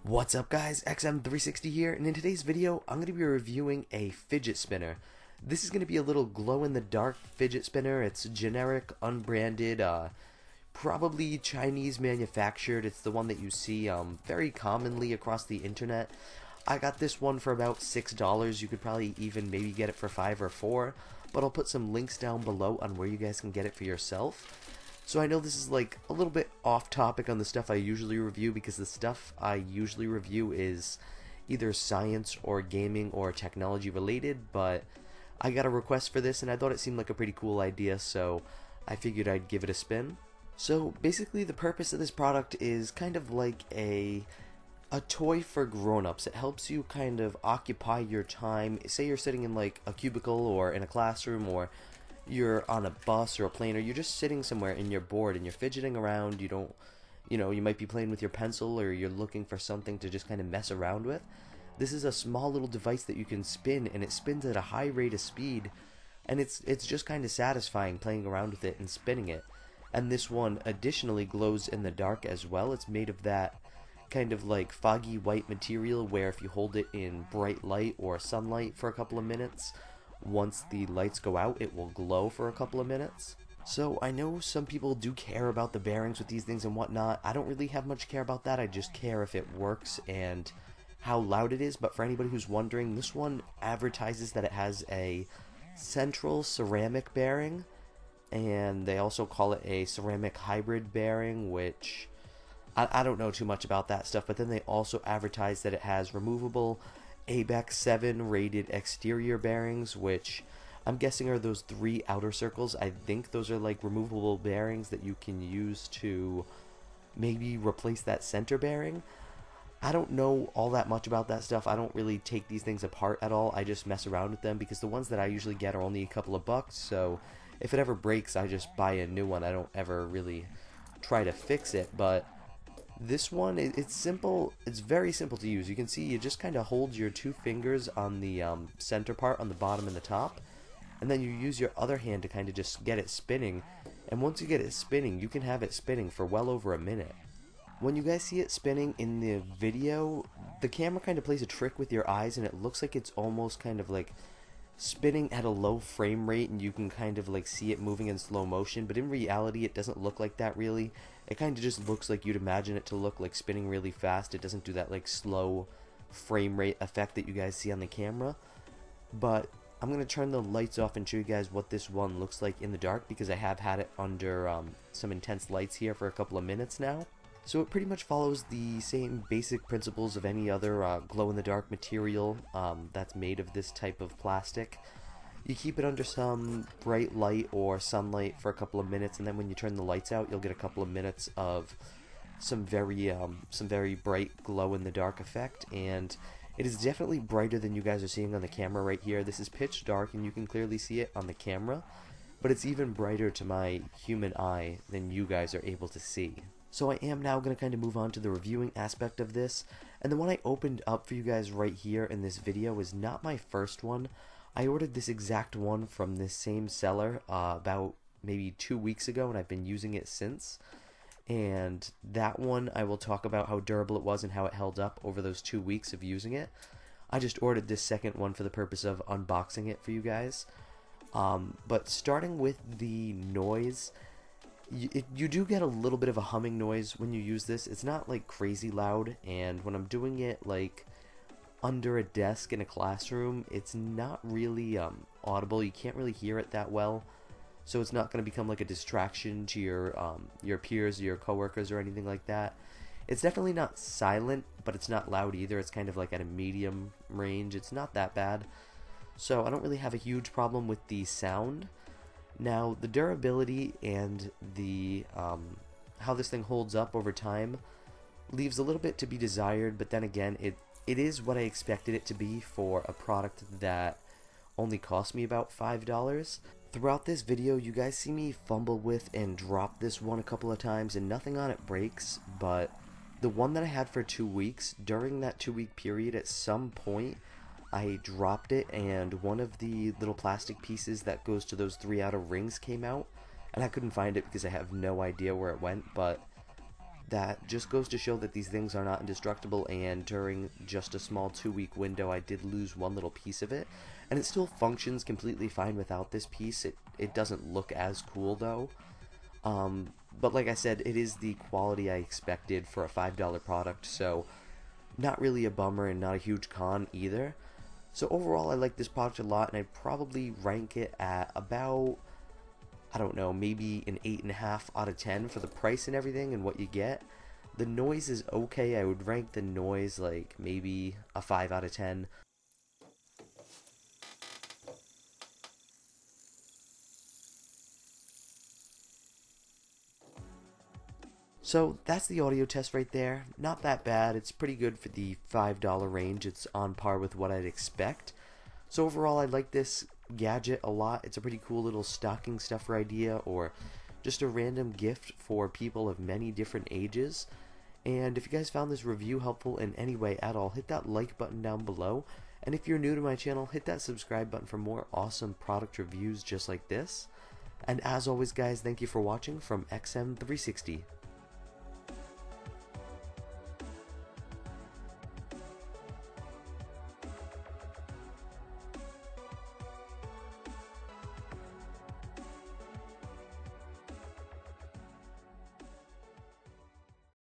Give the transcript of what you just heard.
What's up guys, XM360 here, and in today's video I'm going to be reviewing a fidget spinner. This is going to be a little glow-in-the-dark fidget spinner. It's generic, unbranded, probably Chinese manufactured. It's the one that you see very commonly across the internet. I got this one for about $6. You could probably even maybe get it for $5 or $4, but I'll put some links down below on where you guys can get it for yourself. So I know this is like a little bit off topic on the stuff I usually review, because the stuff I usually review is either science or gaming or technology related, but I got a request for this and I thought it seemed like a pretty cool idea, so I figured I'd give it a spin. So basically the purpose of this product is kind of like a toy for grown-ups. It helps you kind of occupy your time. Say you're sitting in like a cubicle or in a classroom, or you're on a bus or a plane, or you're just sitting somewhere and you're bored and you're fidgeting around. You might be playing with your pencil, or you're looking for something to just kind of mess around with. This is a small little device that you can spin, and it spins at a high rate of speed, and it's just kind of satisfying playing around with it and spinning it. And this one additionally glows in the dark as well. It's made of that kind of like foggy white material where if you hold it in bright light or sunlight for a couple of minutes, once the lights go out, it will glow for a couple of minutes. So I know some people do care about the bearings with these things and whatnot. I don't really have much care about that. I just care if it works and how loud it is. But for anybody who's wondering, this one advertises that it has a central ceramic bearing, and they also call it a ceramic hybrid bearing, which I don't know too much about that stuff. But then they also advertise that it has removable ABEC 7 rated exterior bearings, which I'm guessing are those 3 outer circles. I think those are like removable bearings that you can use to maybe replace that center bearing. I don't know all that much about that stuff. I don't really take these things apart at all. I just mess around with them because the ones that I usually get are only a couple of bucks, so if it ever breaks I just buy a new one. I don't ever really try to fix it. But this one, it's simple. It's very simple to use. You can see you just kind of hold your 2 fingers on the center part, on the bottom and the top, and then you use your other hand to kind of just get it spinning. And once you get it spinning, you can have it spinning for well over a minute. When you guys see it spinning in the video, the camera kind of plays a trick with your eyes, and it looks like it's almost kind of like spinning at a low frame rate, and you can kind of like see it moving in slow motion, but in reality it doesn't look like that really. It kind of just looks like you'd imagine it to look, like spinning really fast. It doesn't do that like slow frame rate effect that you guys see on the camera. But I'm going to turn the lights off and show you guys what this one looks like in the dark, because I have had it under some intense lights here for a couple of minutes now. So it pretty much follows the same basic principles of any other glow-in-the-dark material that's made of this type of plastic. You keep it under some bright light or sunlight for a couple of minutes, and then when you turn the lights out, you'll get a couple of minutes of some very bright glow-in-the-dark effect. And it is definitely brighter than you guys are seeing on the camera right here. This is pitch dark, and you can clearly see it on the camera, but it's even brighter to my human eye than you guys are able to see. So I am now going to kind of move on to the reviewing aspect of this, and the one I opened up for you guys right here in this video is not my first one. I ordered this exact one from this same seller about maybe 2 weeks ago, and I've been using it since. And that one, I will talk about how durable it was and how it held up over those 2 weeks of using it. I just ordered this second one for the purpose of unboxing it for you guys. But starting with the noise, you do get a little bit of a humming noise when you use this. It's not like crazy loud, and when I'm doing it like under a desk in a classroom, it's not really audible. You can't really hear it that well, so it's not going to become like a distraction to your peers or your coworkers or anything like that. It's definitely not silent, but it's not loud either. It's kind of like at a medium range. It's not that bad, so I don't really have a huge problem with the sound. Now, the durability and the how this thing holds up over time leaves a little bit to be desired, but then again, it is what I expected it to be for a product that only cost me about $5. Throughout this video, you guys see me fumble with and drop this one a couple of times, and nothing on it breaks, but the one that I had for 2 weeks, during that 2-week period, at some point, I dropped it, and one of the little plastic pieces that goes to those 3 outer rings came out, and I couldn't find it because I have no idea where it went. But that just goes to show that these things are not indestructible, and during just a small 2-week window I did lose one little piece of it, and it still functions completely fine without this piece. It doesn't look as cool though, but like I said, it is the quality I expected for a $5 product, so not really a bummer and not a huge con either. So overall I like this product a lot, and I'd probably rank it at about, I don't know, maybe an 8.5 out of 10 for the price and everything and what you get. The noise is okay. I would rank the noise like maybe a 5 out of 10. So that's the audio test right there. Not that bad. It's pretty good for the $5 range. It's on par with what I'd expect. So overall I like this gadget a lot. It's a pretty cool little stocking stuffer idea, or just a random gift for people of many different ages. And if you guys found this review helpful in any way at all, hit that like button down below. And if you're new to my channel, hit that subscribe button for more awesome product reviews just like this. And as always guys, thank you for watching from XM360.